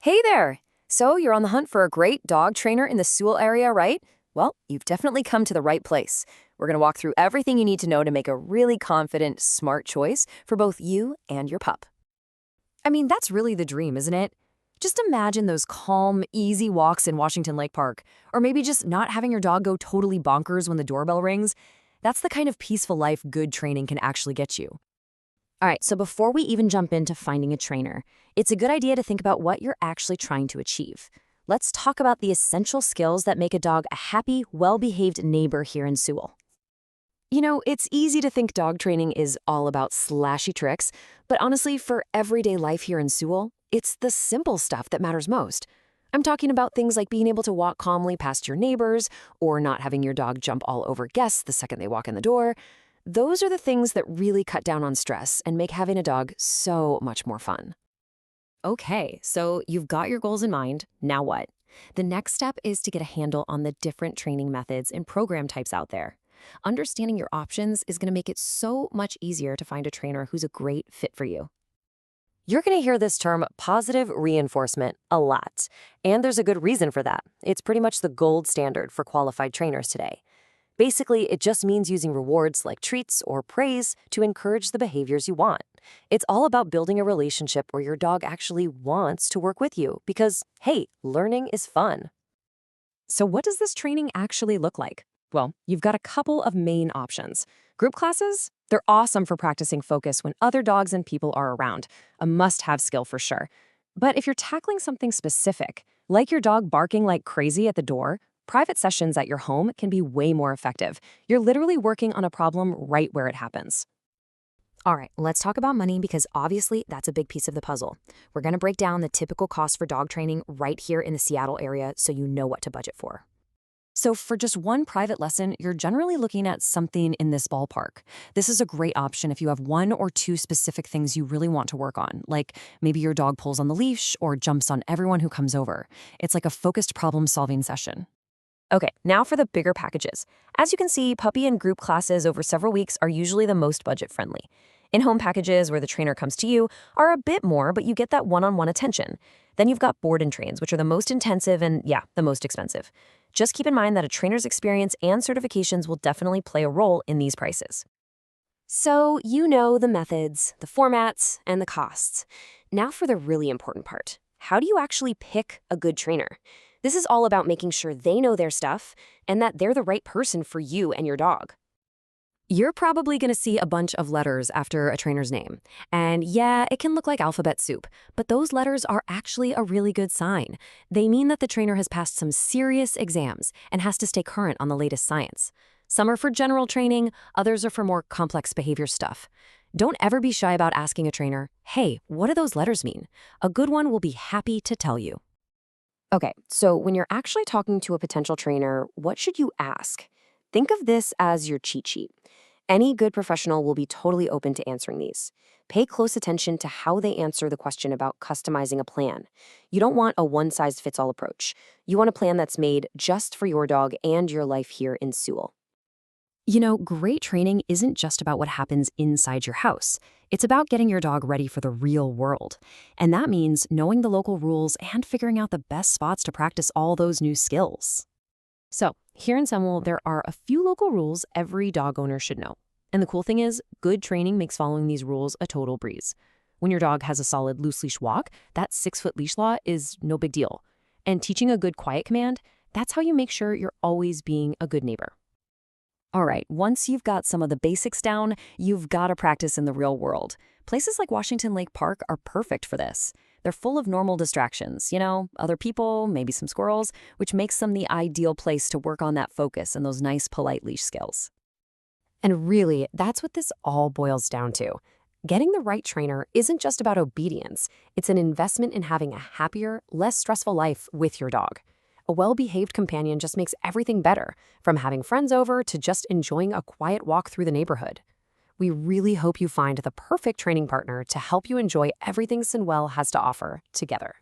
Hey there! So, you're on the hunt for a great dog trainer in the Sewell area, right? Well, you've definitely come to the right place. We're going to walk through everything you need to know to make a really confident, smart choice for both you and your pup. I mean, that's really the dream, isn't it? Just imagine those calm, easy walks in Washington Lake Park, or maybe just not having your dog go totally bonkers when the doorbell rings. That's the kind of peaceful life good training can actually get you. All right, so before we even jump into finding a trainer, it's a good idea to think about what you're actually trying to achieve. Let's talk about the essential skills that make a dog a happy, well-behaved neighbor here in Sewell. It's easy to think dog training is all about slashy tricks, but honestly, for everyday life here in Sewell, it's the simple stuff that matters most. I'm talking about things like being able to walk calmly past your neighbors, or not having your dog jump all over guests the second they walk in the door. Those are the things that really cut down on stress and make having a dog so much more fun. Okay, so you've got your goals in mind. Now what? The next step is to get a handle on the different training methods and program types out there. Understanding your options is going to make it so much easier to find a trainer who's a great fit for you. You're going to hear this term positive reinforcement a lot, and there's a good reason for that. It's pretty much the gold standard for qualified trainers today. Basically, it just means using rewards like treats or praise to encourage the behaviors you want. It's all about building a relationship where your dog actually wants to work with you because, hey, learning is fun. So what does this training actually look like? Well, you've got a couple of main options. Group classes, they're awesome for practicing focus when other dogs and people are around. A must-have skill for sure. But if you're tackling something specific, like your dog barking like crazy at the door, private sessions at your home can be way more effective. You're literally working on a problem right where it happens. All right, let's talk about money because obviously that's a big piece of the puzzle. We're going to break down the typical cost for dog training right here in the Seattle area so you know what to budget for. So for just one private lesson, you're generally looking at something in this ballpark. This is a great option if you have one or two specific things you really want to work on, like maybe your dog pulls on the leash or jumps on everyone who comes over. It's like a focused problem-solving session. Okay, now for the bigger packages. As you can see, puppy and group classes over several weeks are usually the most budget-friendly. In-home packages where the trainer comes to you are a bit more, but you get that one-on-one attention. Then you've got board and trains, which are the most intensive and, yeah, the most expensive. Just keep in mind that a trainer's experience and certifications will definitely play a role in these prices. So you know the methods, the formats, and the costs. Now for the really important part. How do you actually pick a good trainer? This is all about making sure they know their stuff and that they're the right person for you and your dog. You're probably going to see a bunch of letters after a trainer's name. And yeah, it can look like alphabet soup, but those letters are actually a really good sign. They mean that the trainer has passed some serious exams and has to stay current on the latest science. Some are for general training, others are for more complex behavior stuff. Don't ever be shy about asking a trainer, hey, what do those letters mean? A good one will be happy to tell you. Okay, so when you're actually talking to a potential trainer, what should you ask? Think of this as your cheat sheet. Any good professional will be totally open to answering these. Pay close attention to how they answer the question about customizing a plan. You don't want a one-size-fits-all approach. You want a plan that's made just for your dog and your life here in Sewell. Great training isn't just about what happens inside your house. It's about getting your dog ready for the real world. And that means knowing the local rules and figuring out the best spots to practice all those new skills. So, here in Sewell, there are a few local rules every dog owner should know. And the cool thing is, good training makes following these rules a total breeze. When your dog has a solid loose leash walk, that 6-foot leash law is no big deal. And teaching a good quiet command, that's how you make sure you're always being a good neighbor. All right, once you've got some of the basics down, you've got to practice in the real world. Places like Washington Lake Park are perfect for this. They're full of normal distractions, other people, maybe some squirrels, which makes them the ideal place to work on that focus and those nice, polite leash skills. And really, that's what this all boils down to. Getting the right trainer isn't just about obedience. It's an investment in having a happier, less stressful life with your dog. A well-behaved companion just makes everything better, from having friends over to just enjoying a quiet walk through the neighborhood. We really hope you find the perfect training partner to help you enjoy everything Sewell has to offer together.